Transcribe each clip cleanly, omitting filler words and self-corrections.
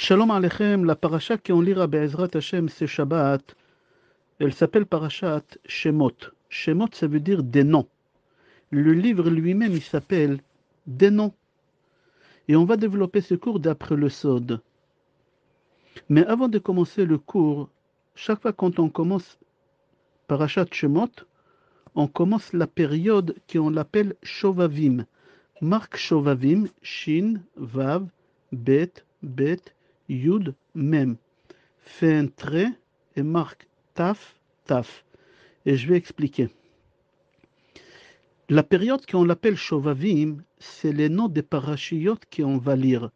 Shalom Aleichem, la paracha qu'on lira Be'ezrat Hashem ce Shabbat, elle s'appelle parachat Shemot. Shemot, ça veut dire des noms. Le livre lui-même, il s'appelle des noms. Et on va développer ce cours d'après le Sod. Mais avant de commencer le cours, chaque fois quand on commence parachat Shemot, on commence la période qu'on l'appelle Shovavim. Marque Shovavim, Shin, Vav, Bet, Bet, Yud, Mem. Fait un trait et marque Taf, Taf. Et je vais expliquer. La période qu'on l'appelle Shovavim, c'est les noms des parachiotes qu'on va lire.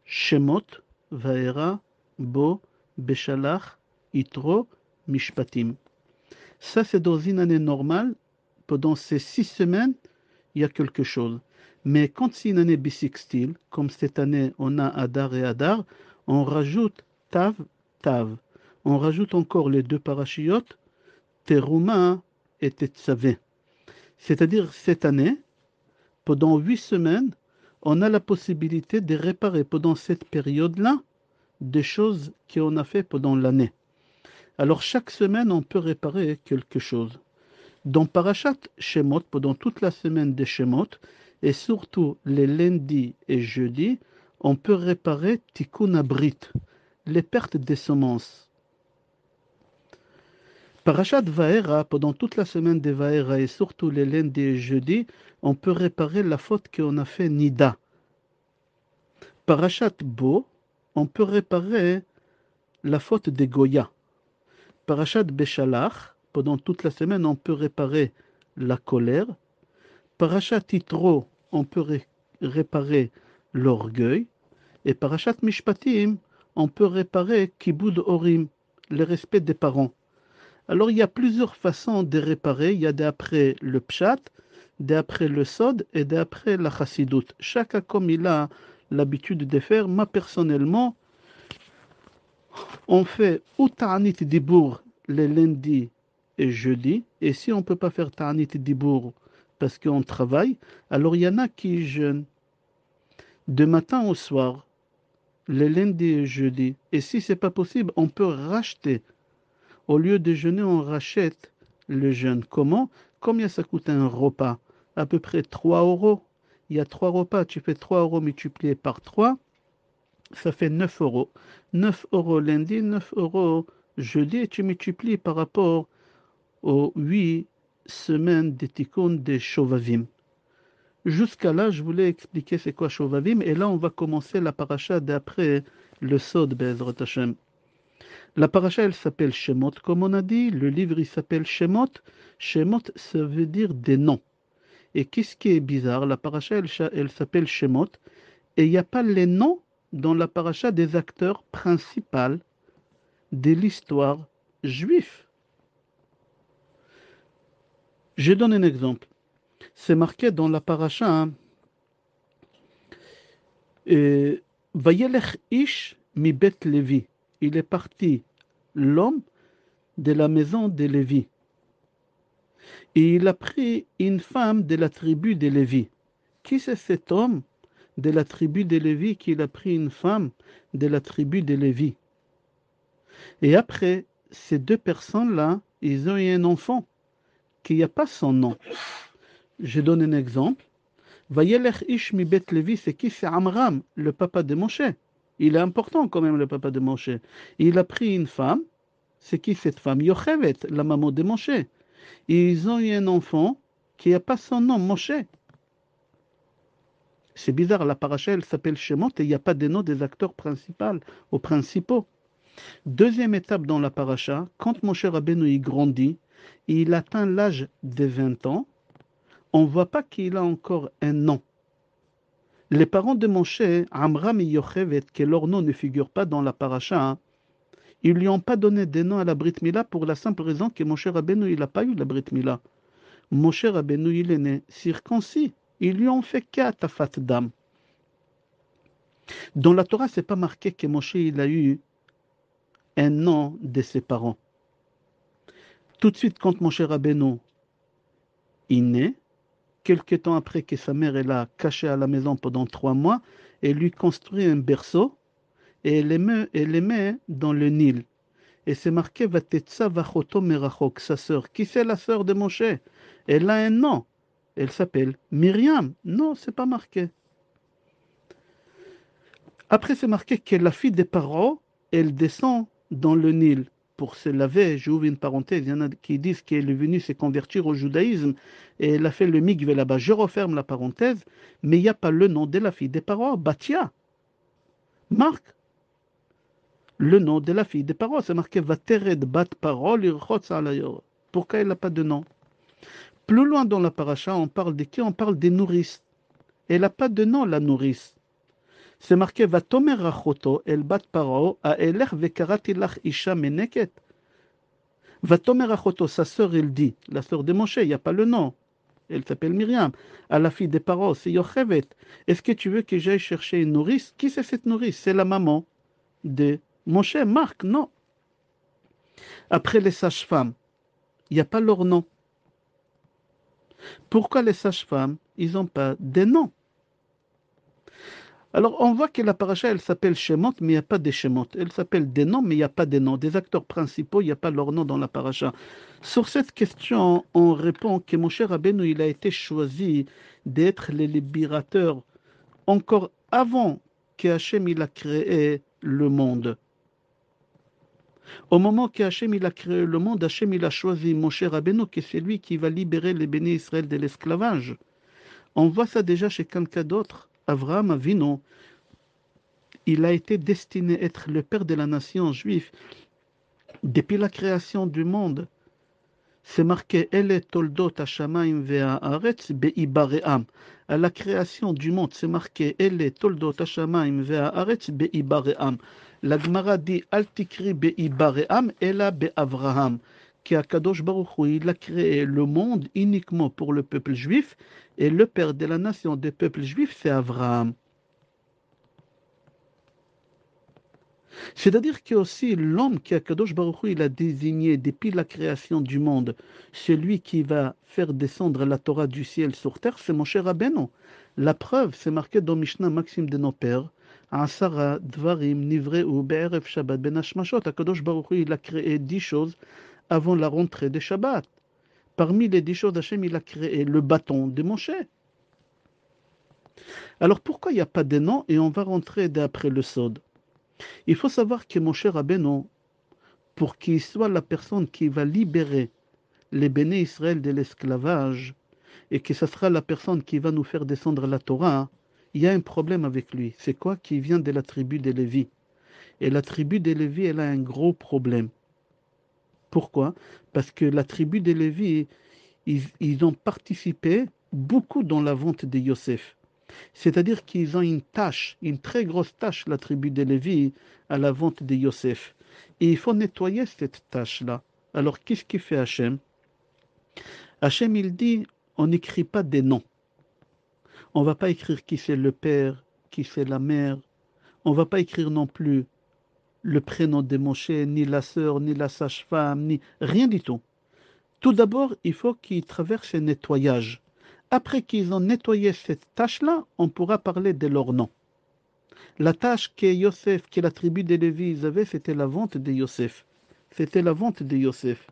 Shemot, Vaera, Bo, Beshalach, Yitro, Mishpatim. Ça, c'est dans une année normale. Pendant ces 6 semaines, il y a quelque chose. Mais quand c'est une année bissextile, comme cette année, on a Adar et Adar, on rajoute Tav, Tav. On rajoute encore les deux parachiotes, Teruma et Tetzavé. C'est-à-dire, cette année, pendant 8 semaines, on a la possibilité de réparer pendant cette période-là des choses qu'on a fait pendant l'année. Alors, chaque semaine, on peut réparer quelque chose. Dans Parashat Shemot, pendant toute la semaine des Shemot, et surtout les lundis et jeudis, on peut réparer Tikkun Abrit, les pertes des semences. Parashat Vaera, pendant toute la semaine de Vaera et surtout les lundis et jeudis, on peut réparer la faute qu'on a fait Nida. Parashat Bo, on peut réparer la faute de Goya. Parashat Beshalach, pendant toute la semaine, on peut réparer la colère. Parashat Yitro, on peut réparer l'orgueil. Et Parashat Mishpatim, on peut réparer Kibud Orim, le respect des parents. Alors il y a plusieurs façons de réparer. Il y a d'après le Pshat, d'après le Sod et d'après la Chassidut. Chacun comme il a l'habitude de faire. Moi personnellement, on fait ou Ta'anit Dibour les lundis et jeudis. Et si on ne peut pas faire Ta'anit Dibour parce qu'on travaille, alors il y en a qui jeûnent de matin au soir, les lundis et jeudis. Et si ce n'est pas possible, on peut racheter. Au lieu de jeûner, on rachète le jeûne. Comment? Combien ça coûte un repas? À peu près 3 euros. Il y a 3 repas, tu fais 3 euros multiplié par 3, ça fait 9 euros. 9 euros lundi, 9 euros jeudi, et tu multiplies par rapport aux 8 semaines de tikkun des Shovavim. Jusqu'à là, je voulais expliquer c'est quoi Shovavim, et là, on va commencer la paracha d'après le Sod Be'ezrat Hashem. La paracha, elle s'appelle Shemot, comme on a dit. Le livre, il s'appelle Shemot. Shemot, ça veut dire des noms. Et qu'est-ce qui est bizarre? La paracha, elle s'appelle Shemot, et il n'y a pas les noms dans la paracha des acteurs principaux de l'histoire juive. Je donne un exemple. C'est marqué dans la paracha, Vayelech ish mi bet Levi. Il est parti, l'homme de la maison de Lévi. Et il a pris une femme de la tribu de Lévi. Qui c'est cet homme de la tribu de Lévi qui a pris une femme de la tribu de Lévi? Et après, ces deux personnes-là, ils ont eu un enfant qui n'a pas son nom. Je donne un exemple. Vayelech ish mi bet Levi, c'est qui? C'est Amram, le papa de Moshe. Il est important quand même, le papa de Moshe. Il a pris une femme. C'est qui cette femme? Yochevet, la maman de Moshe. Et ils ont eu un enfant qui n'a pas son nom, Moshe. C'est bizarre, la paracha, elle s'appelle Shemot et il n'y a pas de nom des acteurs principaux ou principaux. Deuxième étape dans la paracha, quand Moshe Rabbeinu il grandit, il atteint l'âge de 20 ans, on ne voit pas qu'il a encore un nom. Les parents de Moshe, Amram et Yochevet, que leur nom ne figure pas dans la paracha, ils ne lui ont pas donné de nom à la Brit Mila pour la simple raison que Moshe Rabbeinu il n'a pas eu la Brit Mila. Moshe Rabbeinu il est né circoncis. Ils lui ont fait qu'atafat dam. Dans la Torah, ce n'est pas marqué que Moshe il a eu un nom de ses parents. Tout de suite, quand Moshe Rabbeinu est né, quelque temps après que sa mère l'a caché à la maison pendant 3 mois, elle lui construit un berceau et elle les met dans le Nil. Et c'est marqué Vatetsa Vachoto Merachok, sa sœur. Qui c'est la sœur de Moshe? Elle a un nom. Elle s'appelle Myriam. Non, c'est pas marqué. Après, c'est marqué que la fille des Paro, elle descend dans le Nil pour se laver. J'ouvre une parenthèse. Il y en a qui disent qu'elle est venue se convertir au judaïsme et elle a fait le mikvé là-bas. Je referme la parenthèse, mais il n'y a pas le nom de la fille des Paro. Batia. Marc. Le nom de la fille des Paro, c'est marqué Vatered bat Paro lirchotz alayor. Pourquoi elle n'a pas de nom? Plus loin dans la paracha, on parle de qui? On parle des nourrices. Elle n'a pas de nom, la nourrice. C'est marqué Vatomer rachoto el bat Paro a elech vekarati lach isha meneket. Vatomer rachoto, sa sœur, elle dit, la sœur de Moshe, il n'y a pas le nom. Elle s'appelle Myriam. À la fille des Paro, c'est Yochevet. Est-ce que tu veux que j'aille chercher une nourrice? Qui c'est cette nourrice? C'est la maman de Moshe, Marc, non. Après les sages-femmes, il n'y a pas leur nom. Pourquoi les sages-femmes, ils n'ont pas des noms? Alors, on voit que la paracha, elle s'appelle Shemot, mais il n'y a pas de Shemot. Elle s'appelle des noms, mais il n'y a pas des noms. Des acteurs principaux, il n'y a pas leur nom dans la paracha. Sur cette question, on répond que Moshe Rabbeinu, il a été choisi d'être le libérateur encore avant qu'Hachem il a créé le monde. Au moment qu'Hachem il a créé le monde, Hachem il a choisi Moshe Rabbeinu, que c'est lui qui va libérer les bénis Israël de l'esclavage. On voit ça déjà chez quelqu'un d'autre. Avraham Avinu, il a été destiné à être le père de la nation juive depuis la création du monde. C'est marqué Elle toldot hashamayim ve'haaretz be'ibare'am. À la création du monde, c'est marqué Elle toldot hashamayim ve'haaretz be'ibare'am. La Gemara dit Al tikri be'ibare'am ela be'avraham. Qu'Akadosh Baruch Hu, il a créé le monde uniquement pour le peuple juif et le père de la nation des peuples juifs, c'est Avraham. C'est-à-dire que aussi l'homme qu'Akadosh Baruch Hu, il a désigné depuis la création du monde, celui qui va faire descendre la Torah du ciel sur terre, c'est Moshe Rabbeinu. La preuve, c'est marqué dans Mishnah Maxime de nos pères, Asara Dvarim Nivreu Be'erev Shabbat Ben Hashmashot. Akadosh Baruch Hu, il a créé 10 choses avant la rentrée de Shabbat. Parmi les 10 choses, Hachem, il a créé le bâton de Moshe. Alors pourquoi il n'y a pas de nom? Et on va rentrer d'après le Sod. Il faut savoir que Moshe Rabbeinu, pour qu'il soit la personne qui va libérer les bénis Israël de l'esclavage, et que ce sera la personne qui va nous faire descendre la Torah, il y a un problème avec lui. C'est quoi? Qui vient de la tribu de Lévi. Et la tribu de Lévi, elle a un gros problème. Pourquoi? Parce que la tribu de Lévi, ils ont participé beaucoup dans la vente de Yosef. C'est-à-dire qu'ils ont une tâche, une très grosse tâche, la tribu de Lévi, à la vente de Yosef. Et il faut nettoyer cette tâche-là. Alors, qu'est-ce qu'il fait Hachem? Hachem, il dit, on n'écrit pas des noms. On ne va pas écrire qui c'est le père, qui c'est la mère. On ne va pas écrire non plus le prénom de Moshe, ni la sœur, ni la sage-femme, ni rien du tout. Tout d'abord, il faut qu'ils traversent un nettoyage. Après qu'ils ont nettoyé cette tâche-là, on pourra parler de leur nom. La tâche que Yosef, que la tribu de Lévi ils avaient, c'était la vente de Yosef. C'était la vente de Yosef.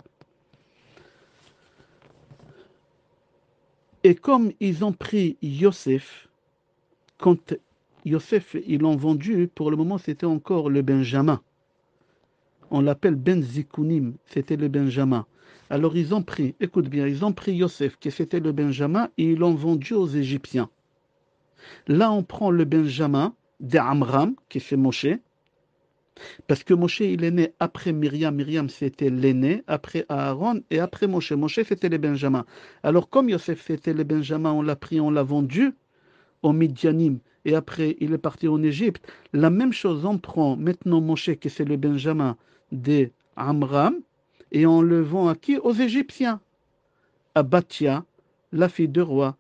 Et comme ils ont pris Yosef, quand Yosef, ils l'ont vendu, pour le moment, c'était encore le Benjamin. On l'appelle Ben Zikunim, c'était le Benjamin. Alors ils ont pris, écoute bien, ils ont pris Yosef, qui c'était le Benjamin, et ils l'ont vendu aux Égyptiens. Là, on prend le Benjamin d'Amram, qui c'est Moshe, parce que Moshe, il est né après Myriam. Myriam, c'était l'aîné, après Aaron, et après Moshe. Moshe, c'était le Benjamin. Alors, comme Yosef, c'était le Benjamin, on l'a pris, on l'a vendu au Midianim, et après, il est parti en Égypte. La même chose, on prend maintenant Moshe, qui c'est le Benjamin d'Amram, et on le vend à qui? Aux Égyptiens. À Bathia, la fille du roi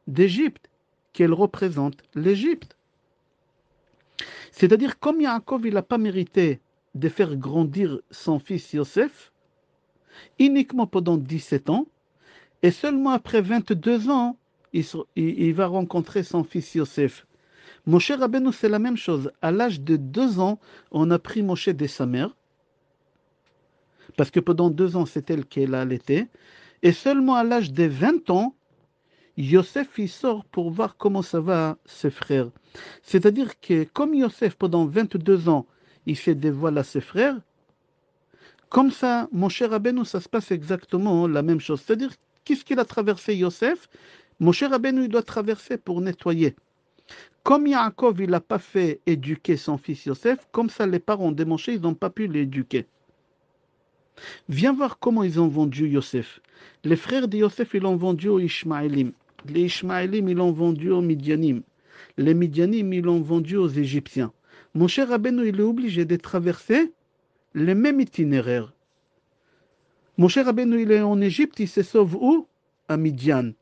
d'Égypte, qu'elle représente l'Égypte. C'est-à-dire, comme Yaakov, il n'a pas mérité de faire grandir son fils Yosef, uniquement pendant 17 ans, et seulement après 22 ans, il va rencontrer son fils Yosef. Moshe Rabbeinu, c'est la même chose. À l'âge de 2 ans, on a pris Moshe de sa mère, parce que pendant 2 ans, c'est elle qui l'a allaité. Et seulement à l'âge de 20 ans, Yosef, il sort pour voir comment ça va ses frères. C'est-à-dire que comme Yosef, pendant 22 ans, il se dévoile à ses frères, comme ça, mon cher Rabbeinu, ça se passe exactement la même chose. C'est-à-dire, qu'est-ce qu'il a traversé Yosef? Mon cher Rabbeinu, il doit traverser pour nettoyer. Comme Yaakov, il n'a pas fait éduquer son fils Yosef, comme ça, les parents de Moshe, ils n'ont pas pu l'éduquer. Viens voir comment ils ont vendu Yosef. Les frères de Yosef, ils l'ont vendu aux Ishmaélim. Les Ishmaélim, ils l'ont vendu aux Midianim. Les Midianim, ils l'ont vendu aux Égyptiens. Mon cher Rabbeinu, il est obligé de traverser le même itinéraire. Mon cher Rabbeinu, il est en Égypte, il se sauve où? À Midian.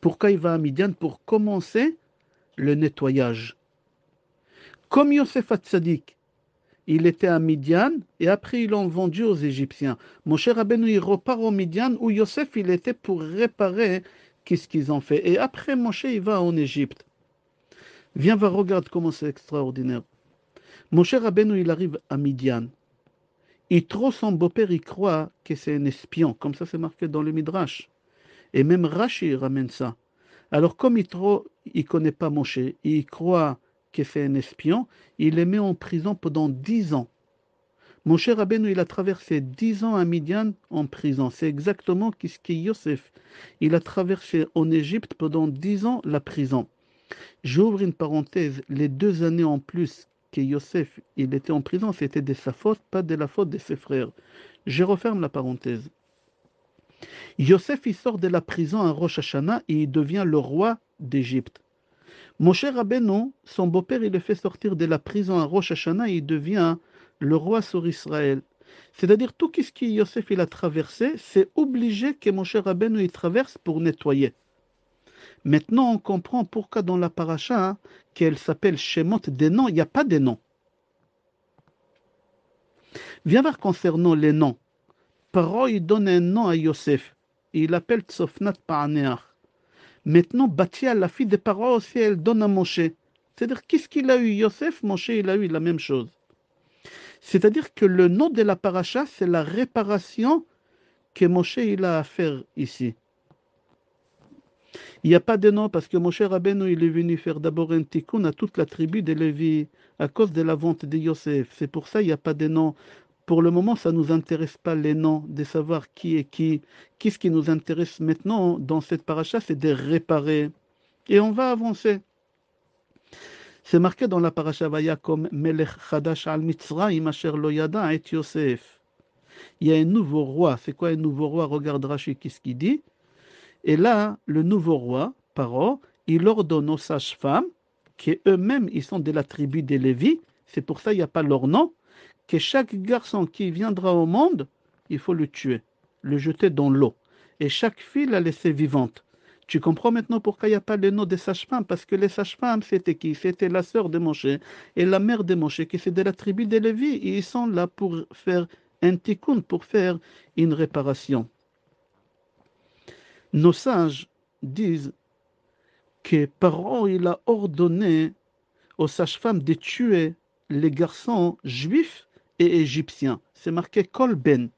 Pourquoi il va à Midian? Pour commencer le nettoyage. Comme Yosef Hatzadik, il était à Midian et après ils l'ont vendu aux Égyptiens. Mon cher Rabbeinu, il repart au Midian où Yosef, il était pour réparer qu'est-ce qu'ils ont fait. Et après, Moshe, il va en Égypte. Viens voir, regarde comment c'est extraordinaire. Mon cher Rabbeinu, il arrive à Midian. Yitro, son beau-père, il croit que c'est un espion. Comme ça, c'est marqué dans le Midrash. Et même Rashi ramène ça. Alors, comme Yitro, il ne connaît pas Moshe, il croit que c'est un espion, il le met en prison pendant 10 ans. Moshe Rabbeinu, il a traversé 10 ans à Midian en prison. C'est exactement ce qu'est Yosef. Il a traversé en Égypte pendant 10 ans la prison. J'ouvre une parenthèse. Les 2 années en plus que Yosef il était en prison, c'était de sa faute, pas de la faute de ses frères. Je referme la parenthèse. Yosef, il sort de la prison à Rosh Hashanah et il devient le roi d'Égypte. Moshe Rabbeinu, son beau-père, il le fait sortir de la prison à Rosh Hashanah et il devient le roi sur Israël. C'est-à-dire tout ce que Yosef il a traversé, c'est obligé que Moshe Rabbeinu il traverse pour nettoyer. Maintenant, on comprend pourquoi dans la paracha, qu'elle s'appelle Shemot des noms, il n'y a pas des noms. Viens voir concernant les noms. Paro, il donne un nom à Yosef. Il l'appelle Tsofnat Pa'aneach. Maintenant, Bathia, la fille de Paro aussi, elle donne à Moshe. C'est-à-dire, qu'est-ce qu'il a eu Yosef? Moshe, il a eu la même chose. C'est-à-dire que le nom de la paracha, c'est la réparation que Moshe il a à faire ici. Il n'y a pas de nom parce que Moshe Rabbeinu il est venu faire d'abord un tikkun à toute la tribu de Lévi à cause de la vente de Yosef. C'est pour ça qu'il n'y a pas de nom. Pour le moment, ça ne nous intéresse pas les noms, de savoir qui est qui. Qu'est-ce qui nous intéresse maintenant dans cette paracha, c'est de réparer. Et on va avancer. C'est marqué dans la paracha Vaya comme Melech Chadash al Mitzrayim asher lo yada et Yosef. Il y a un nouveau roi. C'est quoi un nouveau roi? Regarde Rashi, qu'est-ce qu'il dit. Et là, le nouveau roi, Paro, il ordonne aux sages-femmes, qui eux-mêmes, ils sont de la tribu des Lévi, c'est pour ça qu'il n'y a pas leur nom, que chaque garçon qui viendra au monde, il faut le tuer, le jeter dans l'eau. Et chaque fille la laisser vivante. Tu comprends maintenant pourquoi il n'y a pas le nom des sages-femmes? Parce que les sages-femmes, c'était qui? C'était la sœur de Moshe et la mère de Moshe, qui c'est de la tribu des Lévi. Et ils sont là pour faire un tikkun, pour faire une réparation. Nos sages disent que Paro il a ordonné aux sages-femmes de tuer les garçons juifs et égyptiens. C'est marqué Kolben.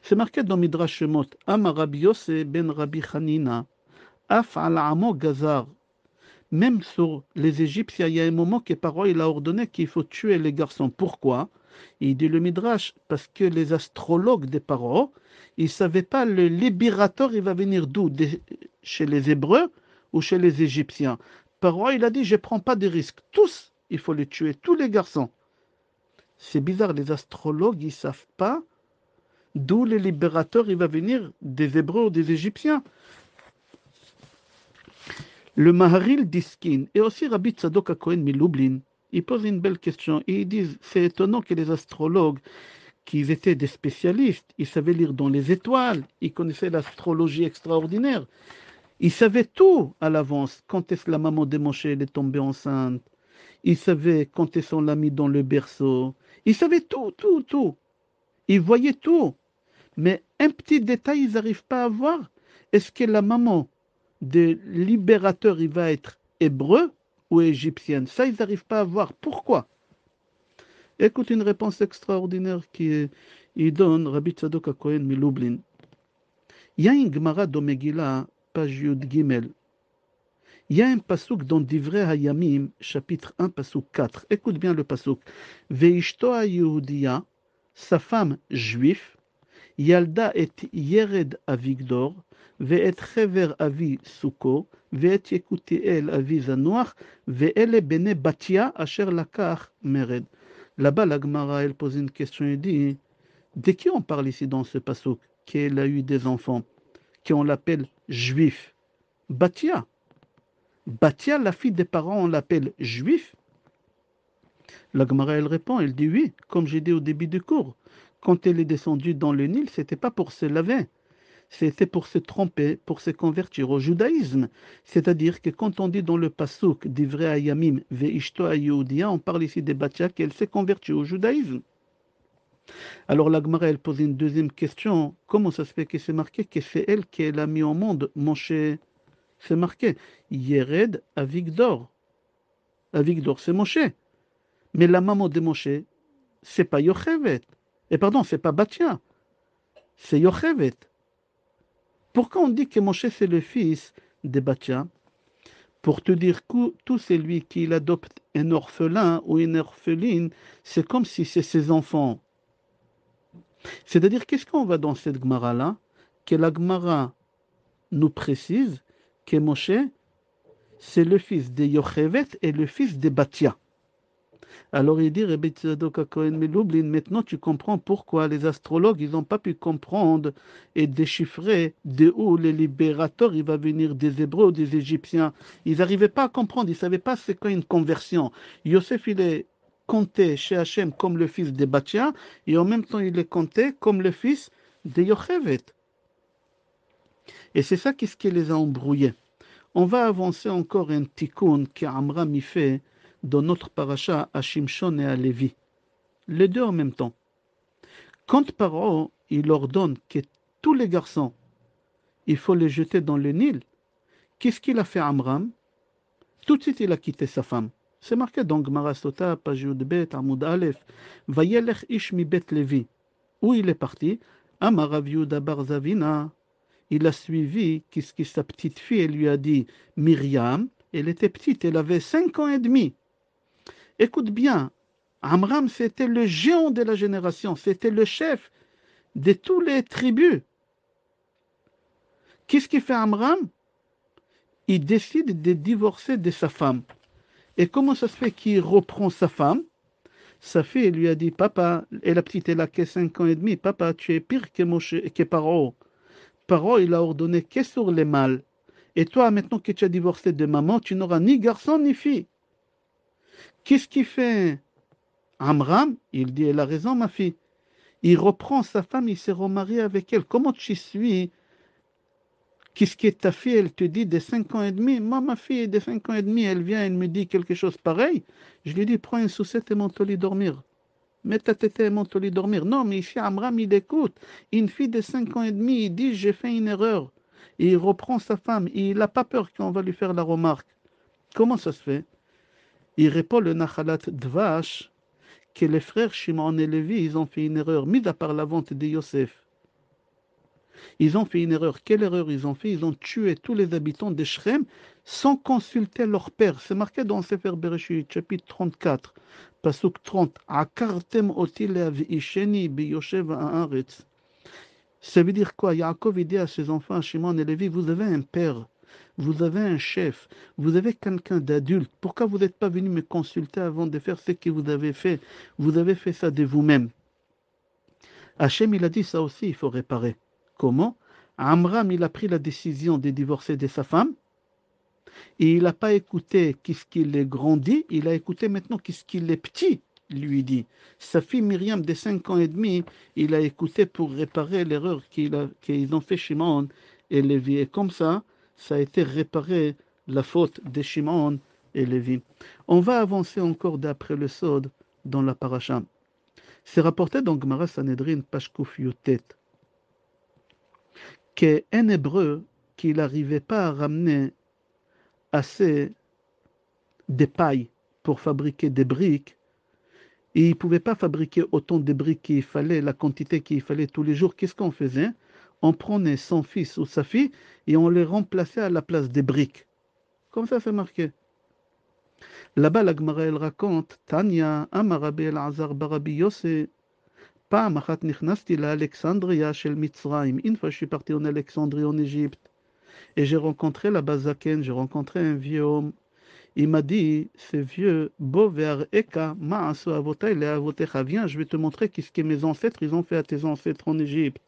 C'est marqué dans Midrash Shemot. Amar Rabbi Yosef ben Rabbi Hanina. Af al amo gazar. Même sur les Égyptiens, il y a un moment que Paro il a ordonné qu'il faut tuer les garçons. Pourquoi? Il dit le Midrash, parce que les astrologues de Paro, ils ne savaient pas le libérateur, il va venir d'où? Chez les Hébreux ou chez les Égyptiens. Paro, il a dit, je ne prends pas de risques. Tous, il faut les tuer, tous les garçons. C'est bizarre, les astrologues, ils ne savent pas d'où le libérateur, il va venir, des Hébreux ou des Égyptiens. Le Maharil Diskin et aussi Rabbi Tzadok HaKohen Milublin, ils posent une belle question. Ils disent, c'est étonnant que les astrologues, qui étaient des spécialistes, ils savaient lire dans les étoiles, ils connaissaient l'astrologie extraordinaire, ils savaient tout à l'avance. Quand est-ce que la maman de Moshe est tombée enceinte? Ils savaient quand est-ce qu'on l'a mis dans le berceau. Ils savaient tout, tout, tout. Ils voyaient tout. Mais un petit détail, ils n'arrivent pas à voir. Est-ce que la maman de libérateur, il va être hébreu ou égyptienne. Ça, ils n'arrivent pas à voir. Pourquoi? Écoute une réponse extraordinaire il donne Rabbi Tzadok HaKohen Milublin. Il y a une Gemara de Megillah, page Yud Gimel. Il y a un pasouk dans Divrei Hayamim, chapitre 1, pasouk 4. Écoute bien le pasouk. Veishto HaYehudiya, sa femme juif, Yalda et Yered Avigdor, ve'et Chever Avi Suko, ve'et Yekutiel Avi Zanoach, ve'ele bene Batia asher lakach mered. Là-bas, la Gemara, elle pose une question et dit, de qui on parle ici dans ce pasouk? Qu'elle a eu des enfants, qu'on l'appelle juif. Batia. Batia, la fille des parents, on l'appelle juif. La Gemara, elle répond, elle dit oui, comme j'ai dit au début du cours. Quand elle est descendue dans le Nil, c'était pas pour se laver, c'était pour se tromper, pour se convertir au judaïsme. C'est-à-dire que quand on dit dans le pasouk d'Ivrei Hayamim ve'ishto haYehudiya, on parle ici des Batia qu'elle s'est convertie au judaïsme. Alors la Gemara, elle pose une deuxième question. Comment ça se fait que c'est marqué que c'est elle qui a mis au monde Moshe? C'est marqué Yered Avigdor. Avigdor, c'est Moshe. Mais la maman de Moshe, c'est pas Yochevet. Et pardon, c'est pas Batia. C'est Yochevet. Pourquoi on dit que Moshe c'est le fils de Batia? Pour te dire que tout celui qui adopte un orphelin ou une orpheline, c'est comme si c'est ses enfants. C'est-à-dire, qu'est-ce qu'on va dans cette Gemara-là? Que la Gemara nous précise que Moshe, c'est le fils de Yochevet et le fils de Batia. Alors il dit, Rabbi Tzadok HaKohen Milublin, maintenant tu comprends pourquoi les astrologues, ils n'ont pas pu comprendre et déchiffrer de où le libérateur, il va venir des Hébreux ou des Égyptiens. Ils n'arrivaient pas à comprendre, ils ne savaient pas c'est quoi une conversion. Yosef, il est compté chez Hachem comme le fils de Batia, et en même temps il est compté comme le fils de Yochevet. Et c'est ça ce qui les a embrouillés. On va avancer encore un tikkun qu'Amram y fait dans notre paracha à Shimshon et à Lévi. Les deux en même temps. Quand Paro, il ordonne que tous les garçons, il faut les jeter dans le Nil, qu'est-ce qu'il a fait Amram? Tout de suite, il a quitté sa femme. C'est marqué dans Gemara Sota, page Yud-Bet, Amoud Aleph. Vayelech ish mi bet Lévi. Où il est parti? Amar Rav Yehuda bar Zavina. Il a suivi qu'est-ce que sa petite fille, elle lui a dit, Myriam, elle était petite, elle avait 5 ans et demi. Écoute bien, Amram, c'était le géant de la génération, c'était le chef de toutes les tribus. Qu'est-ce qu'il fait Amram? Il décide de divorcer de sa femme. Et comment ça se fait qu'il reprend sa femme? Sa fille lui a dit, papa, et la petite, elle a que 5 ans et demi, papa, tu es pire que Paro. Paro, il a ordonné que sur les mâles. Et toi, maintenant que tu as divorcé de maman, tu n'auras ni garçon ni fille. Qu'est-ce qu'il fait Amram? Il dit, elle a raison, ma fille. Il reprend sa femme, il s'est remarié avec elle. Comment tu suis? Qu'est-ce que ta fille, elle te dit des 5 ans et demi? Moi, ma fille de 5 ans et demi, elle vient, elle me dit quelque chose pareil. Je lui dis, prends une sucette et monte au lit dormir. Mets ta tête et monte au lit dormir. Non, mais ici, Amram, il écoute. Une fille de 5 ans et demi, il dit, j'ai fait une erreur. Et il reprend sa femme. Il n'a pas peur qu'on va lui faire la remarque. Comment ça se fait? Il répond le Nachalat Dvash que les frères Shimon et Lévi, ils ont fait une erreur, mis à part la vente de Yosef. Ils ont fait une erreur. Quelle erreur ils ont fait? Ils ont tué tous les habitants de Shrem sans consulter leur père. C'est marqué dans Sefer Bereshit, chapitre 34, pasuk 30. Akartem oti le'avisheni biyoshev haaretz. Ça veut dire quoi? Yaakov dit à ses enfants, Shimon et Lévi, vous avez un père, vous avez un chef, vous avez quelqu'un d'adulte. Pourquoi vous n'êtes pas venu me consulter avant de faire ce que vous avez fait? Vous avez fait ça de vous-même. Hachem, il a dit ça aussi, il faut réparer. Comment? Amram, il a pris la décision de divorcer de sa femme et il n'a pas écouté qu'est-ce qu'il est grandi, il a écouté maintenant qu'est-ce qu'il est petit, lui dit. Sa fille Myriam de 5 ans et demi, il a écouté pour réparer l'erreur qu'ils ont fait Shimon et Lévi. Et comme ça a été réparé la faute de Shimon et Lévi. On va avancer encore d'après le Sod dans la paracha. C'est rapporté dans Gemara Sanhedrin, page Kuf Yutet, qu'un hébreu qu'il n'arrivait pas à ramener assez des pailles pour fabriquer des briques. Et ils ne pouvaient pas fabriquer autant de briques qu'il fallait, la quantité qu'il fallait tous les jours. Qu'est-ce qu'on faisait? On prenait son fils ou sa fille et on les remplaçait à la place des briques. Comme ça, c'est marqué. Là-bas, la Gemara, elle raconte, Tanya, Amar Rabbi Elazar bar Rabbi Yossé, פעם אחת נכנסתי לאלכסנדריה של מצרים. Une fois, je suis parti en Alexandrie, en Égypte, et j'ai rencontré la Bazaken, j'ai rencontré un vieux homme. Il m'a dit, ce vieux, Bover Eka, Ma'asu Avotai le Avotecha, viens, je vais te montrer qu'est-ce que mes ancêtres, ils ont fait à tes ancêtres en Égypte.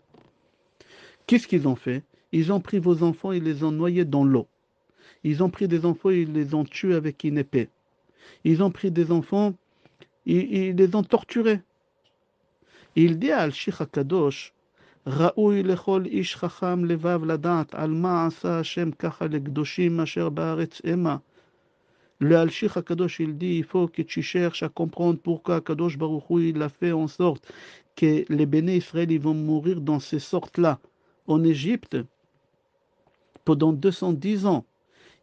Qu'est-ce qu'ils ont fait? Ils ont pris vos enfants, ils les ont noyés dans l'eau. Ils ont pris des enfants, ils les ont tués avec une épée. Ils ont pris des enfants, ils les ont torturés. Il dit à Al-Shikh HaKadosh, ראוי לכל איש חכם לבב לדעת על מה עשה השם ככה לקדושים אשר בארץ המה. Le Al-Shikh HaKadosh, il dit, il faut que tu cherches à comprendre pourquoi Kadosh Baruch Hu, il a fait en sorte que les béné Israël, ils vont mourir dans ces sortes-là. En Égypte, pendant 210 ans,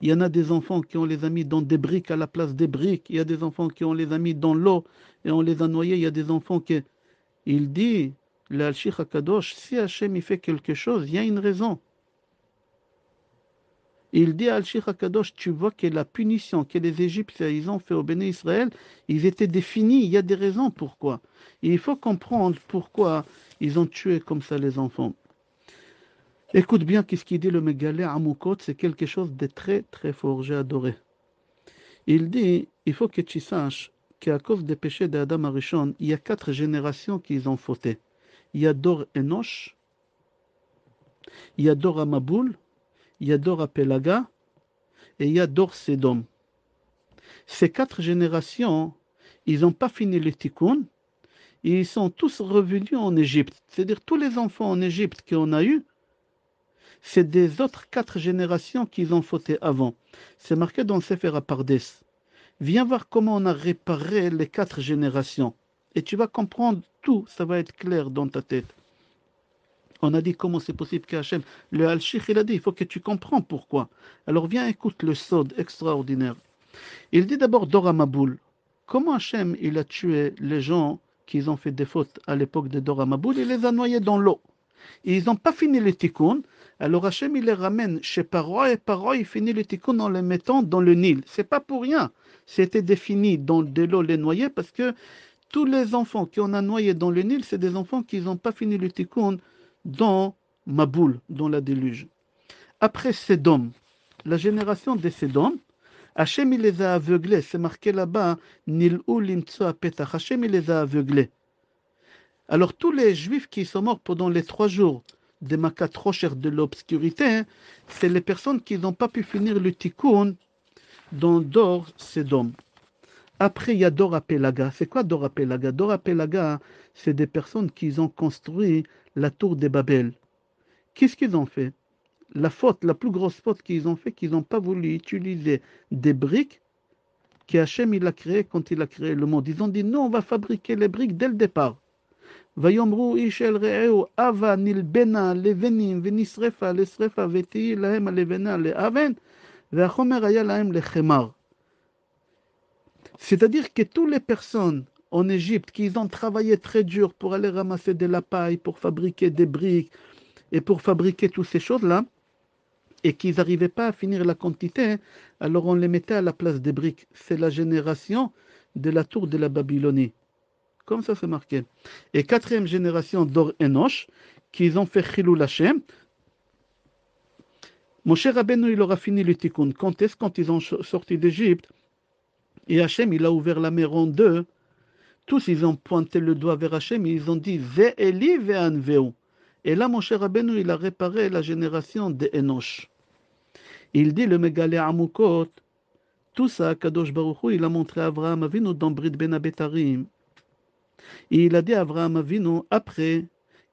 il y en a des enfants qui ont les a mis dans des briques à la place des briques. Il y a des enfants qui ont les a mis dans l'eau et on les a noyés. Il y a des enfants qui... Il dit, le Al-Shikh HaKadosh, si Hachem il fait quelque chose, il y a une raison. Il dit à Al-Shikh HaKadosh, tu vois que la punition que les Égyptiens ils ont fait au béné Israël, ils étaient définis, il y a des raisons pourquoi. Et il faut comprendre pourquoi ils ont tué comme ça les enfants. Écoute bien qu'est-ce qu'il dit le Mégalé Amoukot, c'est quelque chose de très très fort, j'ai adoré. Il dit, il faut que tu saches qu'à cause des péchés d'Adam Arishon, il y a 4 générations qui ont fauté. Il y a Dor Enosh, il y a Dor Amaboul, il y a Dor Apelaga et il y a Dor Sedom. Ces 4 générations, ils n'ont pas fini le tikkun, ils sont tous revenus en Égypte. C'est-à-dire tous les enfants en Égypte qu'on a eus, c'est des autres 4 générations qu'ils ont fauté avant. C'est marqué dans le Sefer HaPardes. Viens voir comment on a réparé les 4 générations. Et tu vas comprendre tout, ça va être clair dans ta tête. On a dit comment c'est possible qu'Hachem, le Al-Shikh, il a dit, il faut que tu comprends pourquoi. Alors viens, écoute le sod extraordinaire. Il dit d'abord Dora Maboul. Comment Hachem, il a tué les gens qui ont fait des fautes à l'époque de Dora Maboul? Il les a noyés dans l'eau. Et ils n'ont pas fini les tikkun. Alors Hachem, il les ramène chez Paro et Paro, il finit les tikkun en les mettant dans le Nil. C'est pas pour rien. C'était défini dans de l'eau les noyer parce que tous les enfants qu'on a noyés dans le Nil, c'est des enfants qui n'ont pas fini le tikkun dans Maboul, dans la déluge. Après Sédom, la génération des Sédom, Hachem il les a aveuglés, c'est marqué là-bas, Nil'u limtso petach, Hachem il les a aveuglés. Alors tous les juifs qui sont morts pendant les 3 jours des Makat Rocher de l'obscurité, c'est les personnes qui n'ont pas pu finir le tikkun dans Dor Sédom. Après, il y a Dor Apelaga. C'est quoi Dor Apelaga? Dor Apelaga, c'est des personnes qui ont construit la tour de Babel. Qu'est-ce qu'ils ont fait? La faute, la plus grosse faute qu'ils ont fait, qu'ils n'ont pas voulu utiliser des briques qu'Hachem il a créé quand il a créé le monde. Ils ont dit non, on va fabriquer les briques dès le départ. ויאמרו איש אל רעהו הבה נלבנה לבנים ונשרפה לשרפה ותהי להם הלבנה לאבן והחומר היה להם לחמר. C'est-à-dire que toutes les personnes en Égypte qui ont travaillé très dur pour aller ramasser de la paille, pour fabriquer des briques et pour fabriquer toutes ces choses-là, et qu'ils n'arrivaient pas à finir la quantité, alors on les mettait à la place des briques. C'est la génération de la tour de la Babylonie. Comme ça, c'est marqué. Et 4e génération d'Or Enosh, qu'ils ont fait Chilul Hashem. Moshe Rabbeinu, il aura fini le tikkun. Quand est-ce quand ils ont sorti d'Égypte? Et Hachem, il a ouvert la mer en deux. Tous, ils ont pointé le doigt vers Hachem et ils ont dit Ve Eli ve Anveu. Et là, Moshe Rabbeinu, il a réparé la génération de Enosh. Il dit le Megalé Amukot. Tout ça, Kadosh Baruch Hu, il a montré à Avraham Avinu dans Brit Ben Abetarim. Et il a dit à Avraham Avinu, après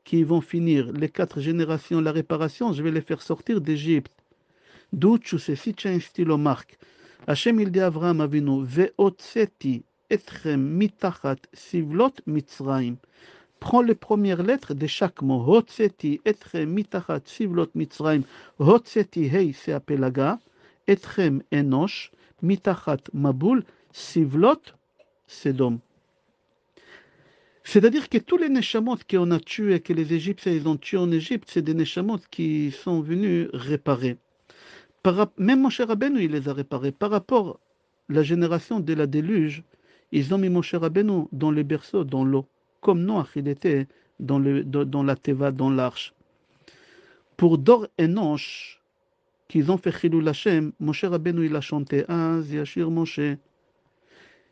qu'ils vont finir les 4 générations, la réparation, je vais les faire sortir d'Égypte. D'où tu sais, si tu as un stylo marque. Hachem il dit à Avraham Avinu, Ve'otseti etrem mitachat sivlot mitzraim. Prends les premières lettres de chaque mot. Hotseti etrem mitachat sivlot mitzraim. Hotseti hei c'est apelaga. Etrem enosh. mitachat maboul, sivlot, sedom. C'est-à-dire que tous les neshamot qu'on a tués, que les Égyptiens ils ont tués en Égypte, c'est des neshamot qui sont venus réparer. Même Moshe Rabbeinu, il les a réparés. Par rapport à la génération de la déluge, ils ont mis Moshe Rabbeinu dans le berceau, dans l'eau, comme Noach, il était dans la Teva, dans l'arche. Pour Dor Enoch, qu'ils ont fait Chilul Hashem, Moshe Rabbeinu, il a chanté Az Yashir Moshe,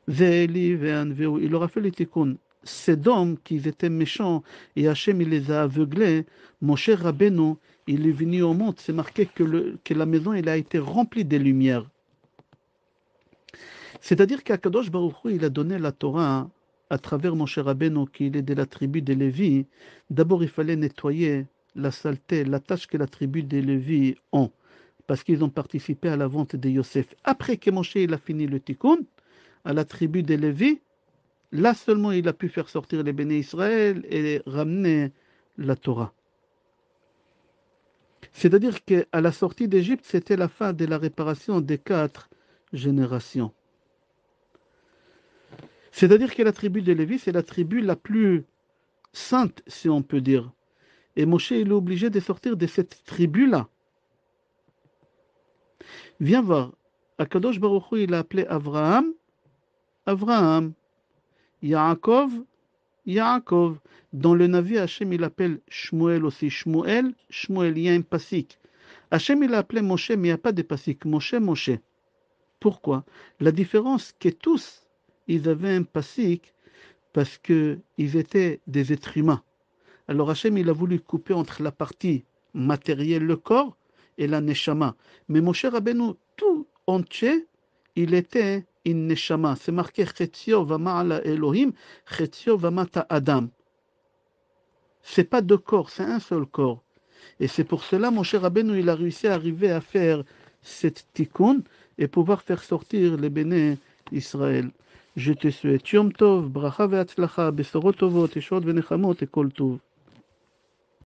Ve'eli ve'anveu. Il aura fait le tikkun. Ces hommes qui étaient méchants et Hachem il les a aveuglés, Moshe Rabbeinu, il est venu au monde, c'est marqué que la maison elle a été remplie de lumière. C'est-à-dire qu'Akadosh Baruch Hu, il a donné la Torah à travers Moshe Rabbeinu, qui est de la tribu de Lévi. D'abord, il fallait nettoyer la saleté, la tâche que la tribu de Lévi ont, parce qu'ils ont participé à la vente de Yosef. Après que Moshe il a fini le tikkun, à la tribu de Lévi, là seulement il a pu faire sortir les béné Israël et ramener la Torah. C'est-à-dire qu'à la sortie d'Égypte, c'était la fin de la réparation des 4 générations. C'est-à-dire que la tribu de Lévi, c'est la tribu la plus sainte, si on peut dire. Et Moshe, il est obligé de sortir de cette tribu-là. Viens voir. Akadosh Baruch Hu, il a appelé Avraham, Avraham. Yaakov, Yaakov. Dans le Navi, Hachem, il appelle Shmuel aussi. Shmuel, Shmuel, il y a un pasik. Hachem, il a appelé Moshe, mais il n'y a pas de pasik. Moshe, Moshe. Pourquoi? La différence, que tous, ils avaient un pasik parce qu'ils étaient des êtres humains. Alors Hachem, il a voulu couper entre la partie matérielle, le corps, et la neshama. Mais Moshe Rabbeinu, tout entier, il était une neshama. C'est marqué Chetzio vama'ala Elohim, Chetzio vamata Adam. C'est pas deux corps, c'est un seul corps. Et c'est pour cela, Moshe Rabbeinu, il a réussi à arriver à faire cette tikkun et pouvoir faire sortir les béné Israël. Je te souhaite Yom Tov, bracha ve'atzlacha, besorot tovot, yeshot ve'nechamot et kol tov.